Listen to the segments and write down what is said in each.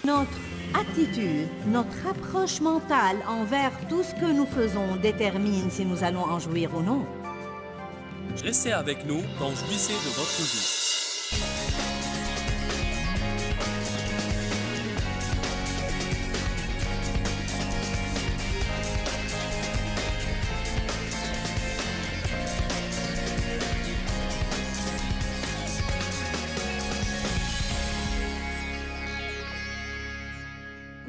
Notre attitude, notre approche mentale envers tout ce que nous faisons détermine si nous allons en jouir ou non. Restez avec nous dans Jouissez de votre vie.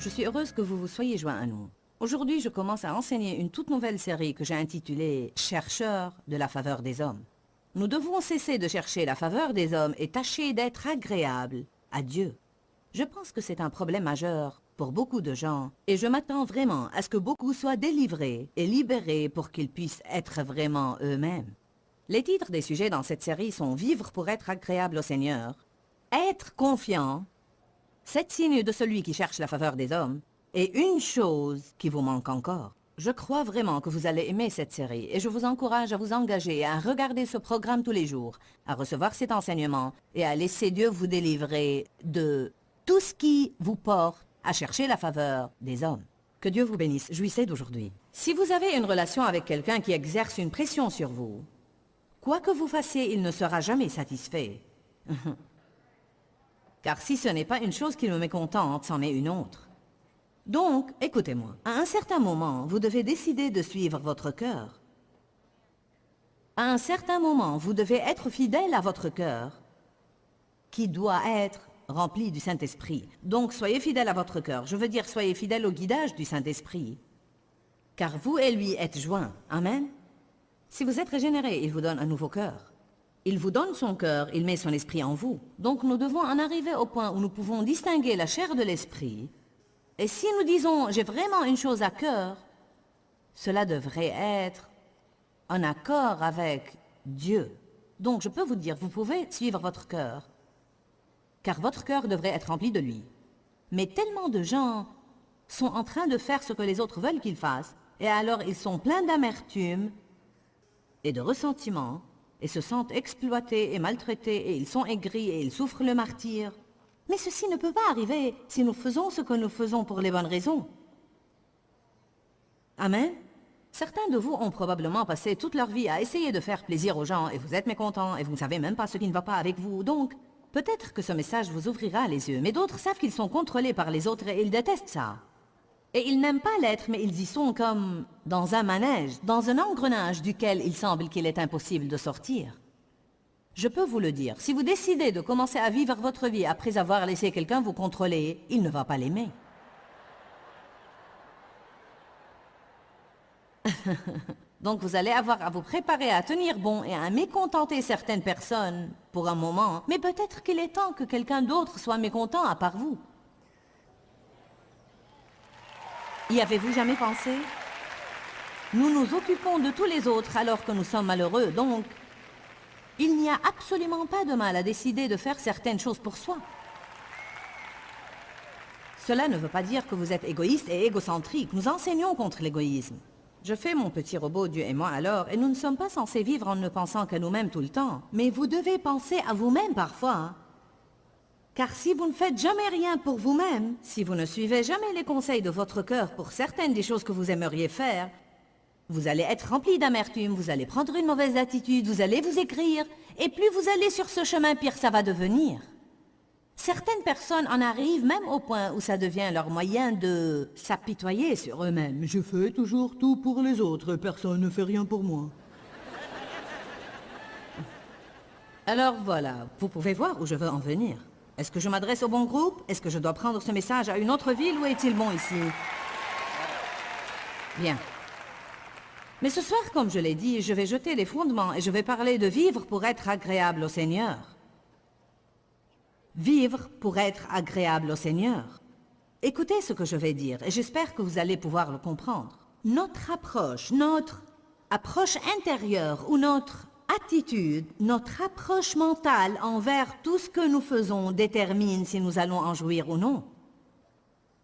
Je suis heureuse que vous vous soyez joints à nous. Aujourd'hui, je commence à enseigner une toute nouvelle série que j'ai intitulée « Chercheurs de la faveur des hommes ». Nous devons cesser de chercher la faveur des hommes et tâcher d'être agréables à Dieu. Je pense que c'est un problème majeur pour beaucoup de gens et je m'attends vraiment à ce que beaucoup soient délivrés et libérés pour qu'ils puissent être vraiment eux-mêmes. Les titres des sujets dans cette série sont « Vivre pour être agréable au Seigneur »,« Être confiant », 7 signes de celui qui cherche la faveur des hommes et une chose qui vous manque encore. Je crois vraiment que vous allez aimer cette série et je vous encourage à vous engager à regarder ce programme tous les jours, à recevoir cet enseignement et à laisser Dieu vous délivrer de tout ce qui vous porte à chercher la faveur des hommes. Que Dieu vous bénisse. Jouissez d'aujourd'hui. Si vous avez une relation avec quelqu'un qui exerce une pression sur vous, quoi que vous fassiez, il ne sera jamais satisfait. Car si ce n'est pas une chose qui me mécontente, c'en est une autre. Donc, écoutez-moi, à un certain moment, vous devez décider de suivre votre cœur. À un certain moment, vous devez être fidèle à votre cœur, qui doit être rempli du Saint-Esprit. Donc, soyez fidèle à votre cœur. Je veux dire, soyez fidèle au guidage du Saint-Esprit. Car vous et lui êtes joints. Amen. Si vous êtes régénéré, il vous donne un nouveau cœur. Il vous donne son cœur, il met son esprit en vous. Donc nous devons en arriver au point où nous pouvons distinguer la chair de l'esprit. Et si nous disons « j'ai vraiment une chose à cœur », cela devrait être en accord avec Dieu. Donc je peux vous dire, vous pouvez suivre votre cœur, car votre cœur devrait être rempli de lui. Mais tellement de gens sont en train de faire ce que les autres veulent qu'ils fassent, et alors ils sont pleins d'amertume et de ressentiment, et se sentent exploités et maltraités, et ils sont aigris, et ils souffrent le martyre. Mais ceci ne peut pas arriver si nous faisons ce que nous faisons pour les bonnes raisons. Amen. Certains de vous ont probablement passé toute leur vie à essayer de faire plaisir aux gens, et vous êtes mécontents, et vous ne savez même pas ce qui ne va pas avec vous. Donc, peut-être que ce message vous ouvrira les yeux, mais d'autres savent qu'ils sont contrôlés par les autres, et ils détestent ça. Et ils n'aiment pas l'être, mais ils y sont comme dans un manège, dans un engrenage duquel il semble qu'il est impossible de sortir. Je peux vous le dire, si vous décidez de commencer à vivre votre vie après avoir laissé quelqu'un vous contrôler, il ne va pas l'aimer. Donc vous allez avoir à vous préparer à tenir bon et à mécontenter certaines personnes pour un moment, mais peut-être qu'il est temps que quelqu'un d'autre soit mécontent à part vous. Y avez-vous jamais pensé? Nous nous occupons de tous les autres alors que nous sommes malheureux, donc il n'y a absolument pas de mal à décider de faire certaines choses pour soi. Cela ne veut pas dire que vous êtes égoïste et égocentrique. Nous enseignons contre l'égoïsme. Je fais mon petit robot, Dieu et moi alors, et nous ne sommes pas censés vivre en ne pensant qu'à nous-mêmes tout le temps. Mais vous devez penser à vous-même parfois, hein? Car si vous ne faites jamais rien pour vous-même, si vous ne suivez jamais les conseils de votre cœur pour certaines des choses que vous aimeriez faire, vous allez être rempli d'amertume, vous allez prendre une mauvaise attitude, vous allez vous écrire, et plus vous allez sur ce chemin, pire ça va devenir. Certaines personnes en arrivent même au point où ça devient leur moyen de s'apitoyer sur eux-mêmes. Je fais toujours tout pour les autres, personne ne fait rien pour moi. Alors voilà, vous pouvez voir où je veux en venir. Est-ce que je m'adresse au bon groupe? Est-ce que je dois prendre ce message à une autre ville ou est-il bon ici? Bien. Mais ce soir, comme je l'ai dit, je vais jeter les fondements et je vais parler de vivre pour être agréable au Seigneur. Vivre pour être agréable au Seigneur. Écoutez ce que je vais dire et j'espère que vous allez pouvoir le comprendre. Notre approche intérieure ou notre attitude, notre approche mentale envers tout ce que nous faisons détermine si nous allons en jouir ou non.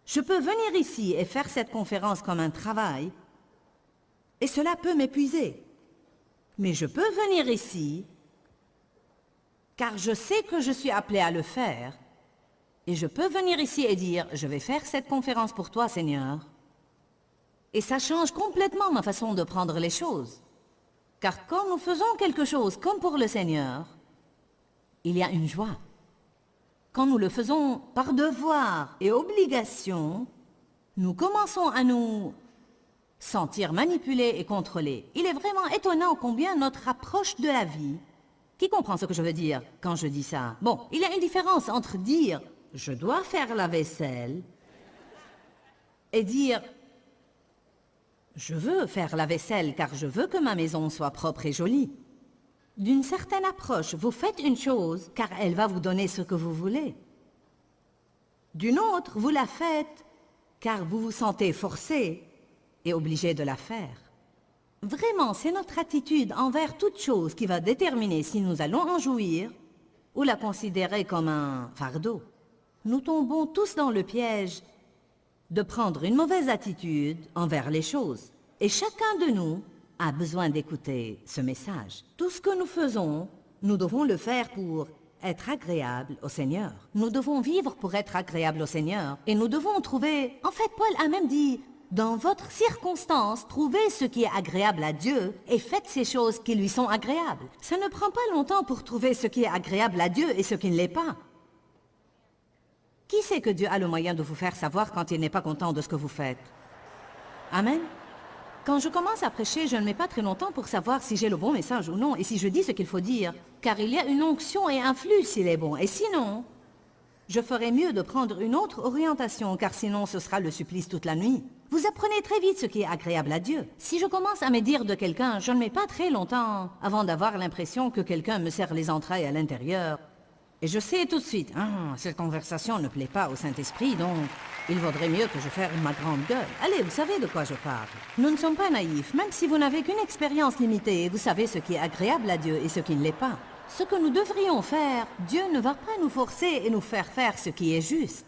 Je peux venir ici et faire cette conférence comme un travail, et cela peut m'épuiser. Mais je peux venir ici, car je sais que je suis appelé à le faire, Et je peux venir ici et dire, je vais faire cette conférence pour toi, Seigneur. Et ça change complètement ma façon de prendre les choses. Car quand nous faisons quelque chose comme pour le Seigneur, il y a une joie. Quand nous le faisons par devoir et obligation, nous commençons à nous sentir manipulés et contrôlés. Il est vraiment étonnant combien notre approche de la vie... Qui comprend ce que je veux dire quand je dis ça? Bon, il y a une différence entre dire « je dois faire la vaisselle » et dire « je veux faire la vaisselle car je veux que ma maison soit propre et jolie ». D'une certaine approche, vous faites une chose car elle va vous donner ce que vous voulez. D'une autre, vous la faites car vous vous sentez forcé et obligé de la faire. Vraiment, c'est notre attitude envers toute chose qui va déterminer si nous allons en jouir ou la considérer comme un fardeau. Nous tombons tous dans le piège de prendre une mauvaise attitude envers les choses. Et chacun de nous a besoin d'écouter ce message. Tout ce que nous faisons, nous devons le faire pour être agréable au Seigneur. Nous devons vivre pour être agréable au Seigneur. Et nous devons trouver... En fait, Paul a même dit... Dans votre circonstance, trouvez ce qui est agréable à Dieu et faites ces choses qui lui sont agréables. Ça ne prend pas longtemps pour trouver ce qui est agréable à Dieu et ce qui ne l'est pas. Qui sait que Dieu a le moyen de vous faire savoir quand il n'est pas content de ce que vous faites? Amen. Quand je commence à prêcher, je ne mets pas très longtemps pour savoir si j'ai le bon message ou non et si je dis ce qu'il faut dire. Car il y a une onction et un flux s'il est bon. Et sinon, je ferais mieux de prendre une autre orientation car sinon ce sera le supplice toute la nuit. Vous apprenez très vite ce qui est agréable à Dieu. Si je commence à me dire de quelqu'un, je ne mets pas très longtemps avant d'avoir l'impression que quelqu'un me serre les entrailles à l'intérieur. Et je sais tout de suite, cette conversation ne plaît pas au Saint-Esprit, donc il vaudrait mieux que je ferme ma grande gueule. Allez, vous savez de quoi je parle. Nous ne sommes pas naïfs, même si vous n'avez qu'une expérience limitée, vous savez ce qui est agréable à Dieu et ce qui ne l'est pas. Ce que nous devrions faire, Dieu ne va pas nous forcer et nous faire faire ce qui est juste.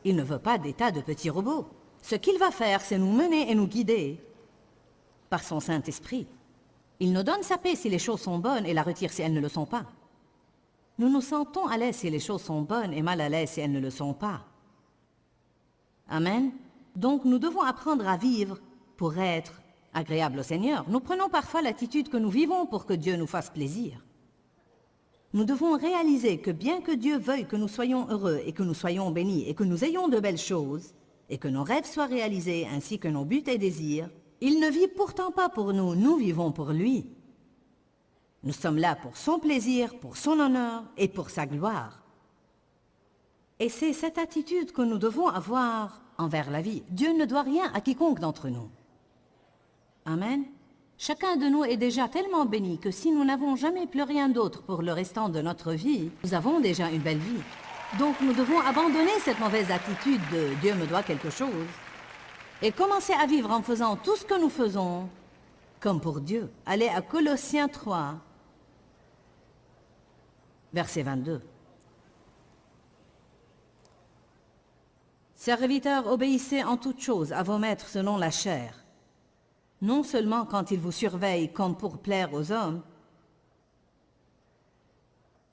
Il ne veut pas des tas de petits robots. Ce qu'il va faire, c'est nous mener et nous guider par son Saint-Esprit. Il nous donne sa paix si les choses sont bonnes et la retire si elles ne le sont pas. Nous nous sentons à l'aise si les choses sont bonnes et mal à l'aise si elles ne le sont pas. Amen. Donc nous devons apprendre à vivre pour être agréables au Seigneur. Nous prenons parfois l'attitude que nous vivons pour que Dieu nous fasse plaisir. Nous devons réaliser que bien que Dieu veuille que nous soyons heureux et que nous soyons bénis et que nous ayons de belles choses, et que nos rêves soient réalisés ainsi que nos buts et désirs, il ne vit pourtant pas pour nous, nous vivons pour lui. Nous sommes là pour son plaisir, pour son honneur et pour sa gloire. Et c'est cette attitude que nous devons avoir envers la vie. Dieu ne doit rien à quiconque d'entre nous. Amen. Chacun de nous est déjà tellement béni que si nous n'avons jamais plus rien d'autre pour le restant de notre vie, nous avons déjà une belle vie. Donc nous devons abandonner cette mauvaise attitude de « Dieu me doit quelque chose » et commencer à vivre en faisant tout ce que nous faisons comme pour Dieu. Allez à Colossiens 3, verset 22. Serviteurs, obéissez en toutes choses à vos maîtres selon la chair, non seulement quand ils vous surveillent comme pour plaire aux hommes,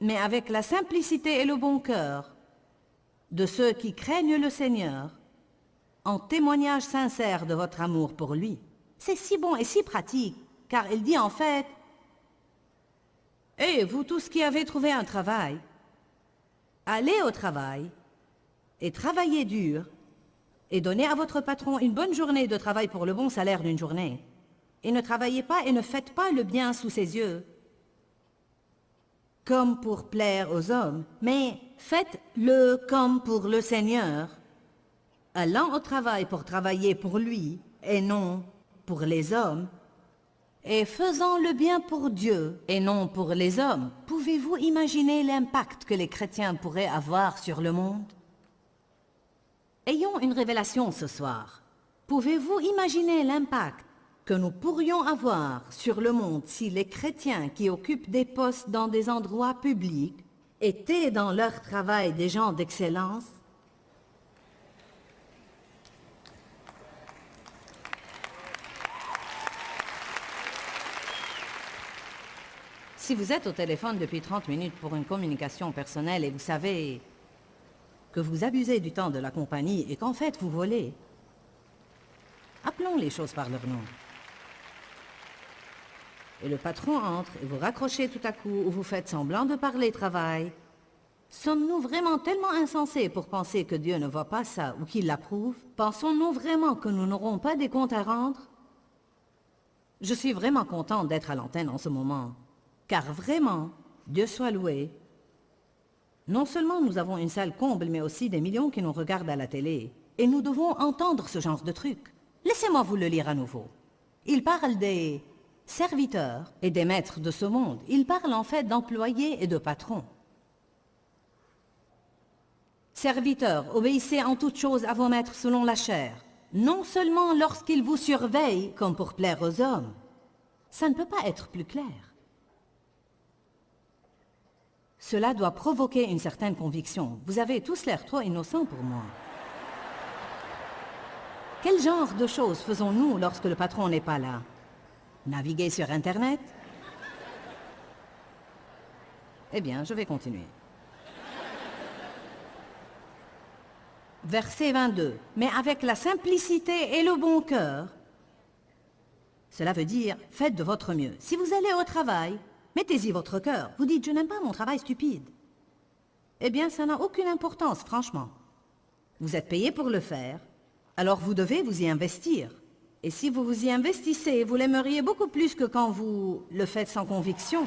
mais avec la simplicité et le bon cœur de ceux qui craignent le Seigneur, en témoignage sincère de votre amour pour lui. C'est si bon et si pratique, car il dit en fait, « Hé, vous tous qui avez trouvé un travail, allez au travail et travaillez dur et donnez à votre patron une bonne journée de travail pour le bon salaire d'une journée. Et ne travaillez pas et ne faites pas le bien sous ses yeux, comme pour plaire aux hommes, mais faites-le comme pour le Seigneur, allant au travail pour travailler pour lui et non pour les hommes, et faisant le bien pour Dieu et non pour les hommes. Pouvez-vous imaginer l'impact que les chrétiens pourraient avoir sur le monde? Ayons une révélation ce soir. Pouvez-vous imaginer l'impact que nous pourrions avoir sur le monde si les chrétiens qui occupent des postes dans des endroits publics étaient dans leur travail des gens d'excellence? Si vous êtes au téléphone depuis 30 minutes pour une communication personnelle et vous savez que vous abusez du temps de la compagnie et qu'en fait vous volez. Appelons les choses par leur nom. Et le patron entre et vous raccrochez tout à coup ou vous faites semblant de parler travail. Sommes-nous vraiment tellement insensés pour penser que Dieu ne voit pas ça ou qu'il l'approuve? Pensons-nous vraiment que nous n'aurons pas des comptes à rendre? Je suis vraiment contente d'être à l'antenne en ce moment, car vraiment, Dieu soit loué. Non seulement nous avons une salle comble, mais aussi des millions qui nous regardent à la télé. Et nous devons entendre ce genre de truc. Laissez-moi vous le lire à nouveau. Il parle des serviteurs et des maîtres de ce monde. Il parle en fait d'employés et de patrons. Serviteurs, obéissez en toutes choses à vos maîtres selon la chair, non seulement lorsqu'ils vous surveillent comme pour plaire aux hommes. Ça ne peut pas être plus clair. Cela doit provoquer une certaine conviction. Vous avez tous l'air trop innocents pour moi. Quel genre de choses faisons-nous lorsque le patron n'est pas là? Naviguer sur Internet? Eh bien, je vais continuer. Verset 22. Mais avec la simplicité et le bon cœur. Cela veut dire, faites de votre mieux. Si vous allez au travail, mettez-y votre cœur. Vous dites, je n'aime pas mon travail stupide. Eh bien, ça n'a aucune importance, franchement. Vous êtes payé pour le faire, alors vous devez vous y investir. Et si vous vous y investissez, vous l'aimeriez beaucoup plus que quand vous le faites sans conviction.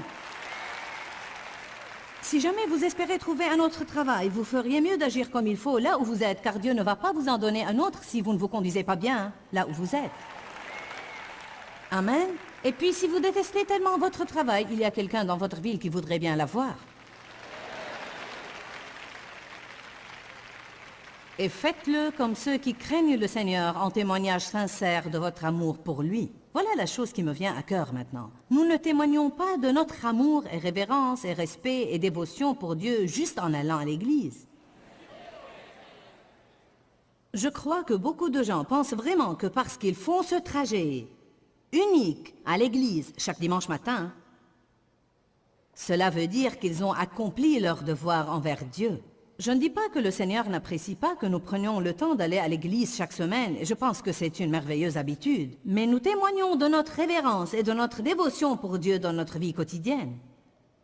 Si jamais vous espérez trouver un autre travail, vous feriez mieux d'agir comme il faut là où vous êtes, car Dieu ne va pas vous en donner un autre si vous ne vous conduisez pas bien là où vous êtes. Amen. Et puis, si vous détestez tellement votre travail, il y a quelqu'un dans votre ville qui voudrait bien l'avoir. Et faites-le comme ceux qui craignent le Seigneur en témoignage sincère de votre amour pour lui. Voilà la chose qui me vient à cœur maintenant. Nous ne témoignons pas de notre amour et révérence et respect et dévotion pour Dieu juste en allant à l'église. Je crois que beaucoup de gens pensent vraiment que parce qu'ils font ce trajet unique à l'église chaque dimanche matin, cela veut dire qu'ils ont accompli leur devoir envers Dieu. Je ne dis pas que le Seigneur n'apprécie pas que nous prenions le temps d'aller à l'église chaque semaine, et je pense que c'est une merveilleuse habitude. Mais nous témoignons de notre révérence et de notre dévotion pour Dieu dans notre vie quotidienne.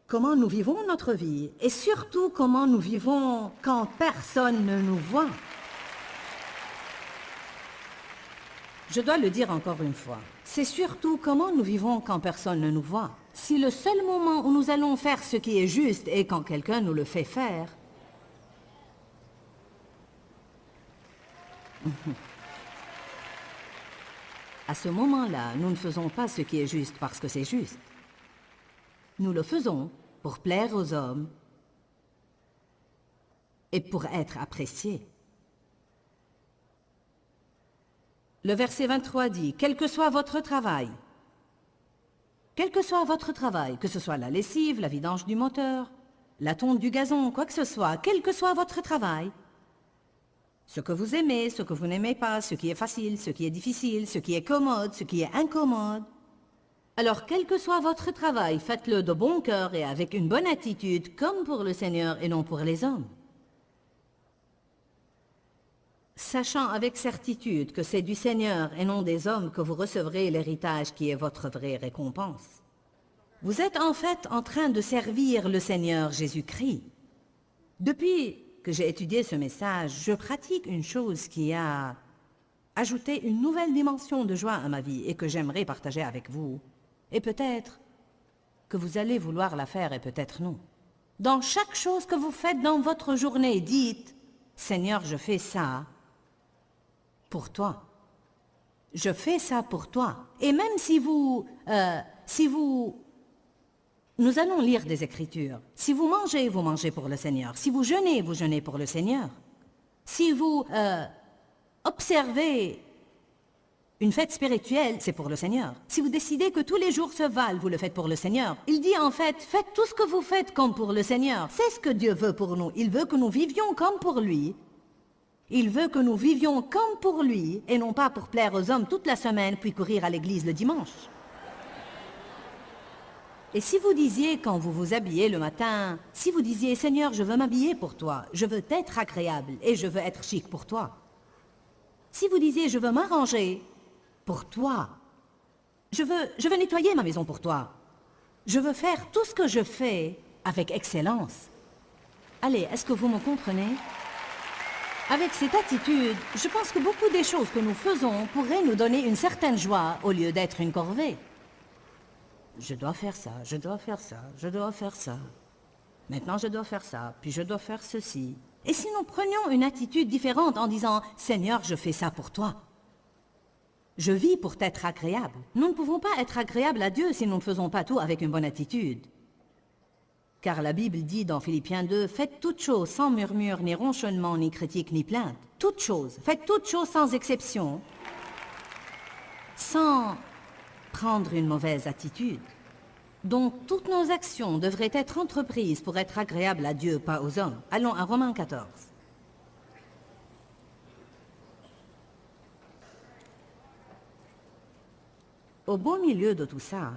Comment nous vivons notre vie, et surtout comment nous vivons quand personne ne nous voit. Je dois le dire encore une fois, c'est surtout comment nous vivons quand personne ne nous voit. Si le seul moment où nous allons faire ce qui est juste est quand quelqu'un nous le fait faire, à ce moment-là, nous ne faisons pas ce qui est juste parce que c'est juste. Nous le faisons pour plaire aux hommes et pour être appréciés. Le verset 23 dit, « Quel que soit votre travail, quel que soit votre travail, que ce soit la lessive, la vidange du moteur, la tonte du gazon, quoi que ce soit, quel que soit votre travail, ce que vous aimez, ce que vous n'aimez pas, ce qui est facile, ce qui est difficile, ce qui est commode, ce qui est incommode. Alors, quel que soit votre travail, faites-le de bon cœur et avec une bonne attitude, comme pour le Seigneur et non pour les hommes. Sachant avec certitude que c'est du Seigneur et non des hommes que vous recevrez l'héritage qui est votre vraie récompense. Vous êtes en fait en train de servir le Seigneur Jésus-Christ. Depuis que j'ai étudié ce message, je pratique une chose qui a ajouté une nouvelle dimension de joie à ma vie et que j'aimerais partager avec vous. Et peut-être que vous allez vouloir la faire et peut-être non. Dans chaque chose que vous faites dans votre journée, dites « Seigneur, je fais ça pour toi. Je fais ça pour toi. » Et même si vous nous allons lire des Écritures. Si vous mangez pour le Seigneur. Si vous jeûnez pour le Seigneur. Si vous observez une fête spirituelle, c'est pour le Seigneur. Si vous décidez que tous les jours se valent, vous le faites pour le Seigneur. Il dit en fait, faites tout ce que vous faites comme pour le Seigneur. C'est ce que Dieu veut pour nous. Il veut que nous vivions comme pour lui. Il veut que nous vivions comme pour lui et non pas pour plaire aux hommes toute la semaine puis courir à l'église le dimanche. Et si vous disiez, quand vous vous habillez le matin, si vous disiez, Seigneur, je veux m'habiller pour toi, je veux être agréable et je veux être chic pour toi. Si vous disiez, je veux m'arranger pour toi, je veux nettoyer ma maison pour toi, je veux faire tout ce que je fais avec excellence. Allez, est-ce que vous me comprenez? Avec cette attitude, je pense que beaucoup des choses que nous faisons pourraient nous donner une certaine joie au lieu d'être une corvée. Je dois faire ça, je dois faire ça, je dois faire ça. Maintenant, je dois faire ça, puis je dois faire ceci. Et si nous prenions une attitude différente en disant « Seigneur, je fais ça pour toi. Je vis pour t'être agréable. » Nous ne pouvons pas être agréables à Dieu si nous ne faisons pas tout avec une bonne attitude. Car la Bible dit dans Philippiens 2, « Faites toutes choses sans murmure, ni ronchonnement, ni critique, ni plainte. » Toutes choses. Faites toutes choses sans exception. Sans prendre une mauvaise attitude. Donc, toutes nos actions devraient être entreprises pour être agréables à Dieu, pas aux hommes. Allons à Romains 14. Au beau milieu de tout ça,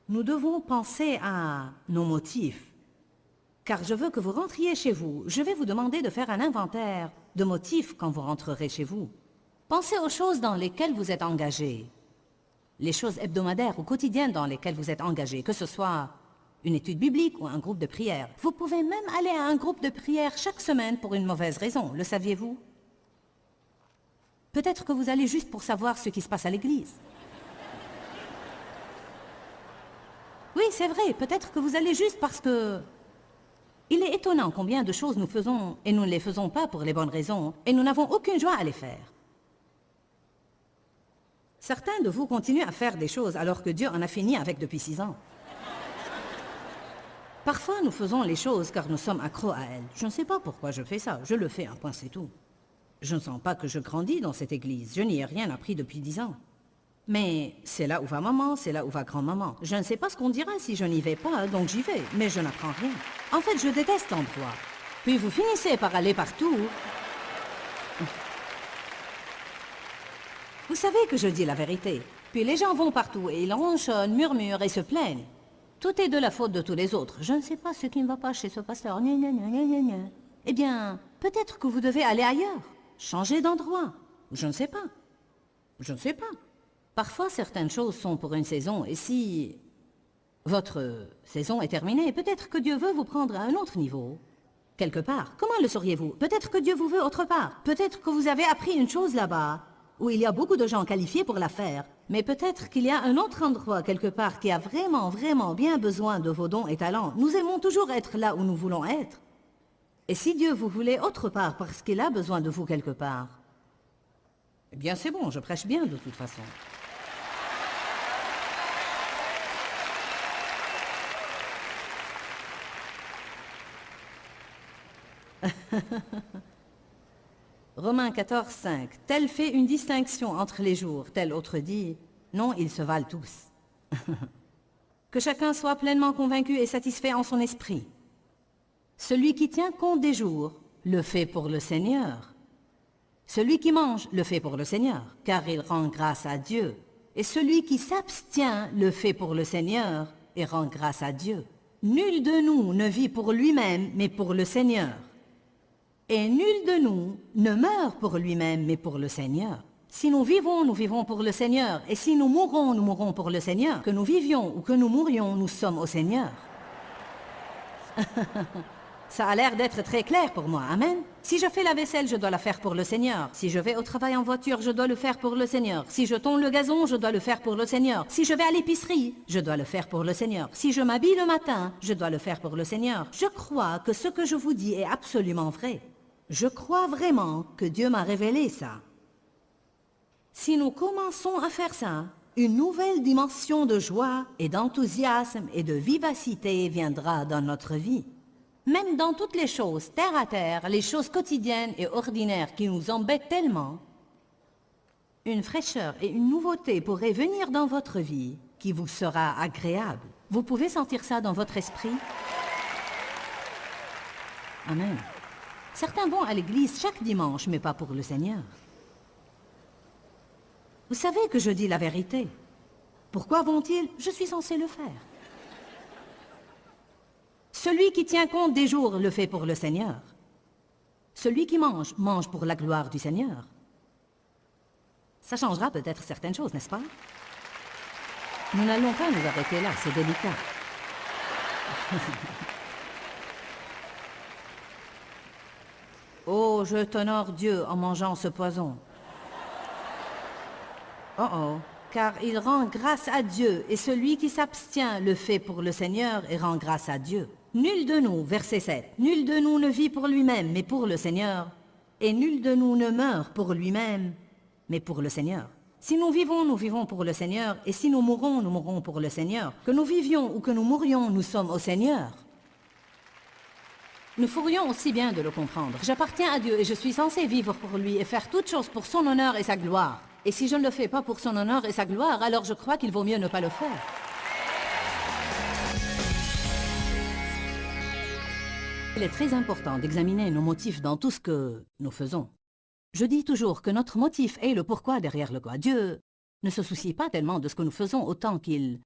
nous devons penser à nos motifs. Car je veux que vous rentriez chez vous. Je vais vous demander de faire un inventaire de motifs quand vous rentrerez chez vous. Pensez aux choses dans lesquelles vous êtes engagé. Les choses hebdomadaires ou quotidiennes dans lesquelles vous êtes engagé, que ce soit une étude biblique ou un groupe de prière. Vous pouvez même aller à un groupe de prière chaque semaine pour une mauvaise raison, le saviez-vous? Peut-être que vous allez juste pour savoir ce qui se passe à l'église. Oui, c'est vrai, peut-être que vous allez juste parce que... Il est étonnant combien de choses nous faisons et nous ne les faisons pas pour les bonnes raisons et nous n'avons aucune joie à les faire. Certains de vous continuent à faire des choses alors que Dieu en a fini avec depuis 6 ans. Parfois, nous faisons les choses car nous sommes accros à elles. Je ne sais pas pourquoi je fais ça, je le fais, un point c'est tout. Je ne sens pas que je grandis dans cette église, je n'y ai rien appris depuis 10 ans. Mais c'est là où va maman, c'est là où va grand-maman. Je ne sais pas ce qu'on dira si je n'y vais pas, donc j'y vais, mais je n'apprends rien. En fait, je déteste l'endroit. Puis vous finissez par aller partout. Vous savez que je dis la vérité. Puis les gens vont partout et ils ronchonnent, murmurent et se plaignent. Tout est de la faute de tous les autres. Je ne sais pas ce qui ne va pas chez ce pasteur. Gna, gna, gna, gna, gna, gna. Eh bien, peut-être que vous devez aller ailleurs. Changer d'endroit. Je ne sais pas. Je ne sais pas. Parfois, certaines choses sont pour une saison, et si votre saison est terminée, peut-être que Dieu veut vous prendre à un autre niveau. Quelque part. Comment le sauriez-vous? Peut-être que Dieu vous veut autre part. Peut-être que vous avez appris une chose là-bas, où il y a beaucoup de gens qualifiés pour la faire. Mais peut-être qu'il y a un autre endroit quelque part qui a vraiment, vraiment bien besoin de vos dons et talents. Nous aimons toujours être là où nous voulons être. Et si Dieu vous voulait autre part parce qu'il a besoin de vous quelque part, eh bien c'est bon, je prêche bien de toute façon. Romains 14, 5. Tel fait une distinction entre les jours, tel autre dit, non, ils se valent tous. Que chacun soit pleinement convaincu et satisfait en son esprit. Celui qui tient compte des jours, le fait pour le Seigneur. Celui qui mange, le fait pour le Seigneur, car il rend grâce à Dieu. Et celui qui s'abstient, le fait pour le Seigneur, et rend grâce à Dieu. Nul de nous ne vit pour lui-même, mais pour le Seigneur. Et nul de nous ne meurt pour lui-même, mais pour le Seigneur. Si nous vivons pour le Seigneur. Et si nous mourrons pour le Seigneur. Que nous vivions ou que nous mourions, nous sommes au Seigneur. Ça a l'air d'être très clair pour moi, amen. Si je fais la vaisselle, je dois la faire pour le Seigneur. Si je vais au travail en voiture, je dois le faire pour le Seigneur. Si je tonds le gazon, je dois le faire pour le Seigneur. Si je vais à l'épicerie, je dois le faire pour le Seigneur. Si je m'habille le matin, je dois le faire pour le Seigneur. Je crois que ce que je vous dis est absolument vrai. Je crois vraiment que Dieu m'a révélé ça. Si nous commençons à faire ça, une nouvelle dimension de joie et d'enthousiasme et de vivacité viendra dans notre vie. Même dans toutes les choses, terre à terre, les choses quotidiennes et ordinaires qui nous embêtent tellement, une fraîcheur et une nouveauté pourraient venir dans votre vie qui vous sera agréable. Vous pouvez sentir ça dans votre esprit? Amen. Certains vont à l'église chaque dimanche, mais pas pour le Seigneur. Vous savez que je dis la vérité. Pourquoi vont-ils? Je suis censé le faire. Celui qui tient compte des jours le fait pour le Seigneur. Celui qui mange, mange pour la gloire du Seigneur. Ça changera peut-être certaines choses, n'est-ce pas? Nous n'allons pas nous arrêter là, c'est délicat. Oh, je t'honore Dieu en mangeant ce poison. Oh oh, car il rend grâce à Dieu, et celui qui s'abstient le fait pour le Seigneur et rend grâce à Dieu. Nul de nous, verset 7, nul de nous ne vit pour lui-même, mais pour le Seigneur, et nul de nous ne meurt pour lui-même, mais pour le Seigneur. Si nous vivons, nous vivons pour le Seigneur, et si nous mourons, nous mourons pour le Seigneur. Que nous vivions ou que nous mourions, nous sommes au Seigneur. Nous ferions aussi bien de le comprendre. J'appartiens à Dieu et je suis censé vivre pour lui et faire toutes choses pour son honneur et sa gloire. Et si je ne le fais pas pour son honneur et sa gloire, alors je crois qu'il vaut mieux ne pas le faire. Il est très important d'examiner nos motifs dans tout ce que nous faisons. Je dis toujours que notre motif est le pourquoi derrière le quoi. Dieu ne se soucie pas tellement de ce que nous faisons autant qu'il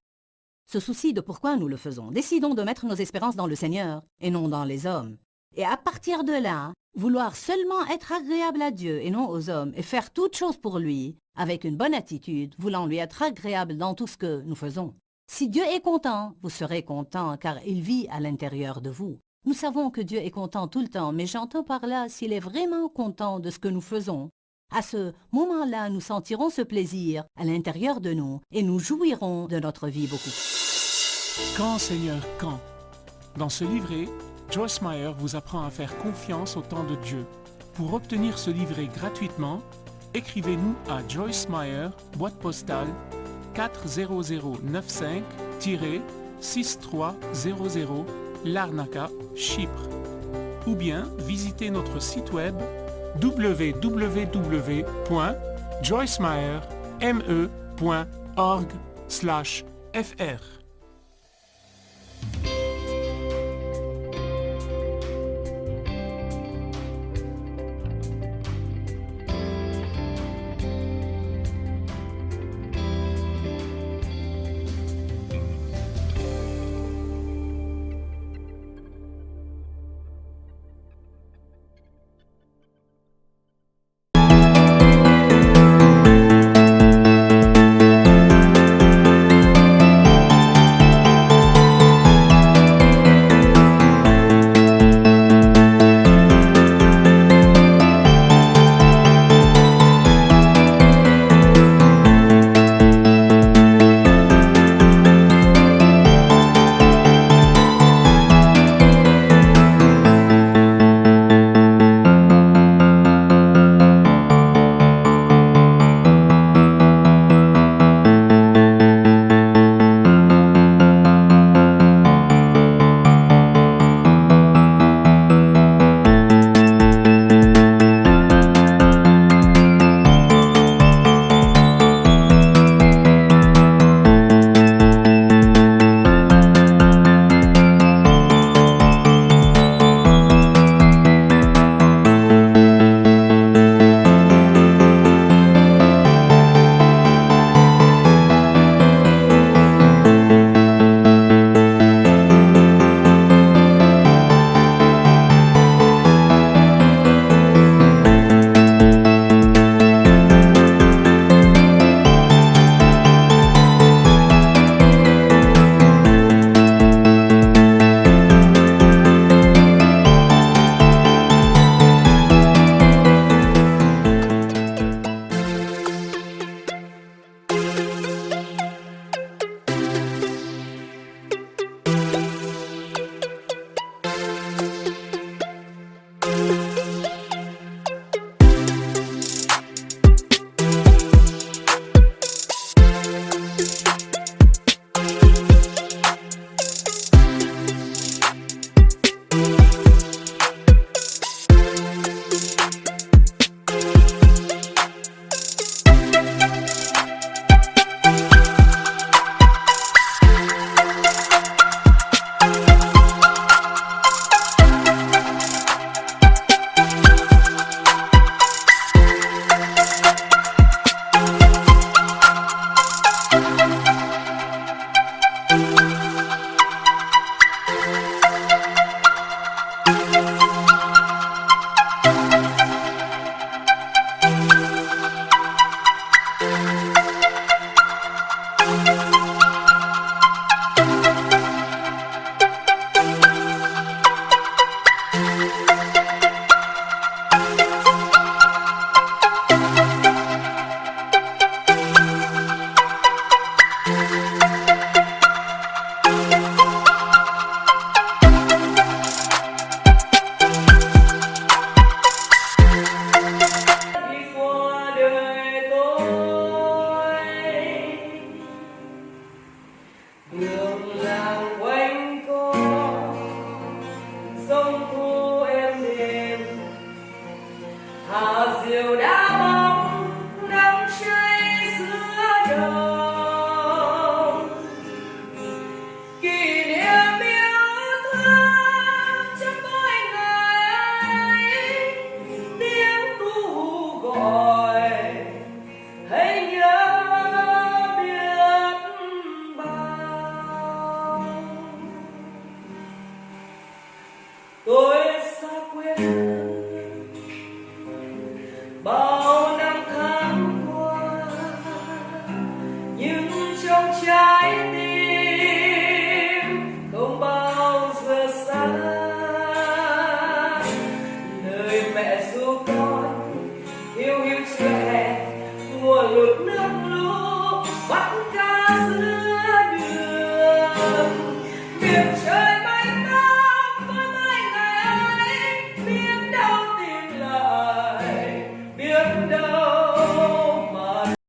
se soucie de pourquoi nous le faisons. Décidons de mettre nos espérances dans le Seigneur et non dans les hommes. Et à partir de là, vouloir seulement être agréable à Dieu et non aux hommes et faire toutes choses pour lui, avec une bonne attitude, voulant lui être agréable dans tout ce que nous faisons. Si Dieu est content, vous serez content car il vit à l'intérieur de vous. Nous savons que Dieu est content tout le temps, mais j'entends par là s'il est vraiment content de ce que nous faisons. À ce moment-là, nous sentirons ce plaisir à l'intérieur de nous et nous jouirons de notre vie beaucoup. Quand, Seigneur, quand? Dans ce livret, Joyce Meyer vous apprend à faire confiance au temps de Dieu. Pour obtenir ce livret gratuitement, écrivez-nous à Joyce Meyer, boîte postale 40095-6300 Larnaca, Chypre. Ou bien visitez notre site web www.joycemeyer.org/fr.